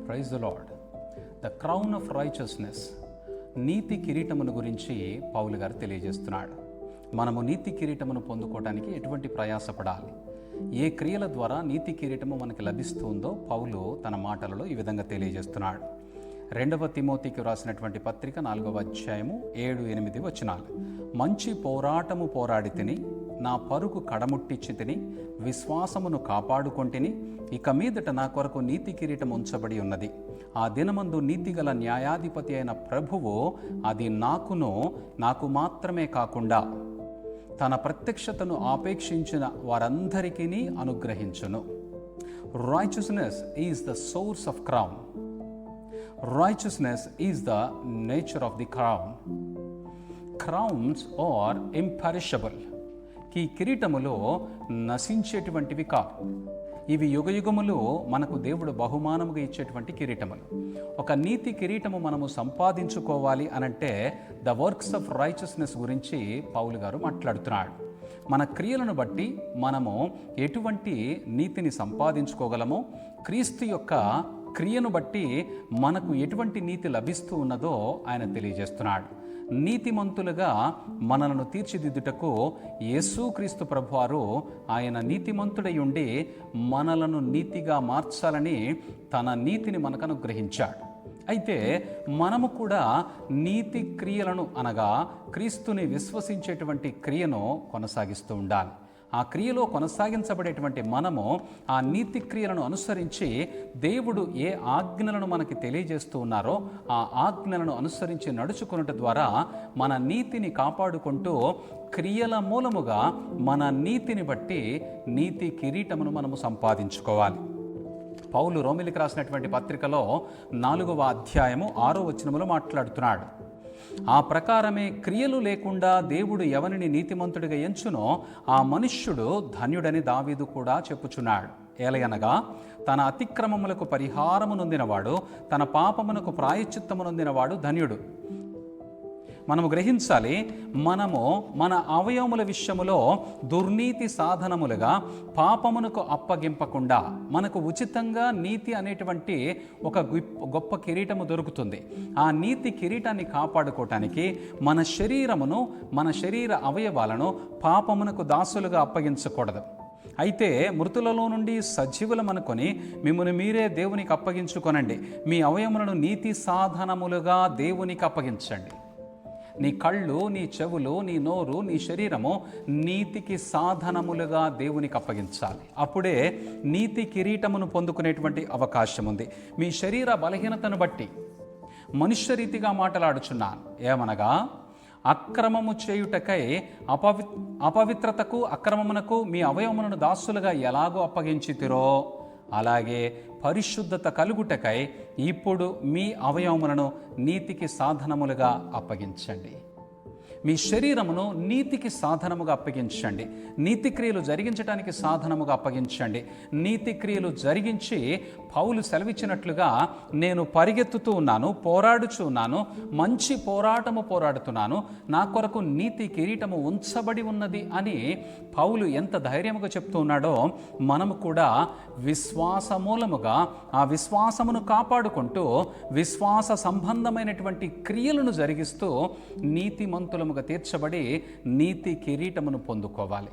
Praise the Lord. The crown of righteousness, నీతి కిరీటమును గురించి పౌలు గారు తెలియజేస్తున్నాడు. మనము నీతి కిరీటమును పొందుకోవడానికి ఎటువంటి ప్రయాసపడాలి, ఏ క్రియల ద్వారా నీతి కిరీటము మనకి లభిస్తుందో పౌలు తన మాటలలో ఈ విధంగా తెలియజేస్తున్నాడు. 2 తిమోతికి రాసినటువంటి పత్రిక 4వ అధ్యాయము 7-8 వచనాలు. మంచి పోరాటము పోరాడి తిని, నా పరుగు కడముట్టించి తిని, విశ్వాసమును కాపాడుకొంటిని. ఇక మీదట నా కొరకు నీతి కిరీటం ఉంచబడి ఉన్నది. ఆ దినమందు నీతిగల న్యాయాధిపతి అయిన ప్రభువు అది నాకు మాత్రమే కాకుండా తన ప్రత్యక్షతను ఆపేక్షించిన వారందరికీ అనుగ్రహించును. Righteousness is the source of crown. Righteousness is the nature of the crown. Crowns are imperishable. ఈ కిరీటములో నశించేటువంటివి కావు. ఇవి యుగయుగములు మనకు దేవుడు బహుమానముగా ఇచ్చేటువంటి కిరీటములు. ఒక నీతి కిరీటము మనము సంపాదించుకోవాలి అనంటే ద వర్క్స్ ఆఫ్ రైచియస్నెస్ గురించి పౌలు గారు మాట్లాడుతున్నాడు. మన క్రియలను బట్టి మనము ఎటువంటి నీతిని సంపాదించుకోగలమో, క్రీస్తు యొక్క క్రియను బట్టి మనకు ఎటువంటి నీతి లభిస్తూ ఉన్నదో ఆయన తెలియజేస్తున్నాడు. నీతిమంతులుగా మనలను తీర్చిదిద్దుటకు యేసుక్రీస్తు ప్రభువారు ఆయన నీతిమంతుడై ఉండి మనలను నీతిగా మార్చాలని తన నీతిని మనకు అనుగ్రహించాడు. అయితే మనము కూడా నీతి క్రియలను అనగా క్రీస్తుని విశ్వసించేటువంటి క్రియను కొనసాగిస్తూ ఉండాలి. ఆ క్రియలో కొనసాగించబడేటువంటి మనము ఆ నీతి క్రియలను అనుసరించి దేవుడు ఏ ఆజ్ఞలను మనకి తెలియజేస్తూ ఉన్నారో ఆ ఆజ్ఞలను అనుసరించి నడుచుకున్నట ద్వారా మన నీతిని కాపాడుకుంటూ క్రియల మూలముగా మన నీతిని బట్టి నీతి కిరీటమును మనము సంపాదించుకోవాలి. పౌలు రోమిలికి రాసినటువంటి పత్రికలో 4వ అధ్యాయము 6వ వచనములో మాట్లాడుతున్నాడు. ఆ ప్రకారమే క్రియలు లేకుండా దేవుడు ఎవరిని నీతిమంతుడిగా ఎంచునో ఆ మనుష్యుడు ధన్యుడని దావీదు కూడా చెప్పుచున్నాడు. ఏలయనగా తన అతిక్రమములకు పరిహారము నొందినవాడు, తన పాపమునకు ప్రాయశ్చిత్తము నొందినవాడు ధన్యుడు. మనము గ్రహించాలి, మనము మన అవయవముల విషయములో దుర్నీతి సాధనములుగా పాపమునకు అప్పగింపకుండా మనకు ఉచితంగా నీతి అనేటువంటి ఒక గొప్ప కిరీటము దొరుకుతుంది. ఆ నీతి కిరీటాన్ని కాపాడుకోవటానికి మన శరీరమును, మన శరీర అవయవాలను పాపమునకు దాసులుగా అప్పగించకూడదు. అయితే మృతులలో నుండి సజీవులమనుకొని మిమ్మల్ని మీరే దేవునికి అప్పగించుకొనండి. మీ అవయవములను నీతి సాధనములుగా దేవునికి అప్పగించండి. నీ కళ్ళు, నీ చెవులు, నీ నోరు, నీ శరీరము నీతికి సాధనములుగా దేవునికి అప్పగించాలి. అప్పుడే నీతి కిరీటమును పొందుకునేటువంటి అవకాశం ఉంది. మీ శరీర బలహీనతను బట్టి మనుష్య రీతిగా మాట్లాడుచున్నాను. ఏమనగా అక్రమము చేయుటకై అపవిత్రతకు, అక్రమమునకు మీ అవయవములను దాసులుగా ఎలాగో అప్పగించితిరో అలాగే పరిశుద్ధత కలుగుటకై ఇప్పుడు మీ అవయవములను నీతికి సాధనములుగా అప్పగించండి. మీ శరీరమును నీతికి సాధనముగా అప్పగించండి. నీతి క్రియలు జరిగించడానికి సాధనముగా అప్పగించండి. నీతి క్రియలు జరిగించి పౌలు సెలవిచ్చినట్లుగా నేను పరిగెత్తుతూ ఉన్నాను, పోరాడుచూ ఉన్నాను, మంచి పోరాటము పోరాడుతున్నాను, నా కొరకు నీతి కిరీటము ఉంచబడి ఉన్నది అని పౌలు ఎంత ధైర్యముగా చెప్తూ ఉన్నాడో మనము కూడా విశ్వాస మూలముగా ఆ విశ్వాసమును కాపాడుకుంటూ విశ్వాస సంబంధమైనటువంటి క్రియలను జరిగిస్తూ నీతిమంతులముగా తీర్చబడి నీతి కిరీటమును పొందుకోవాలి.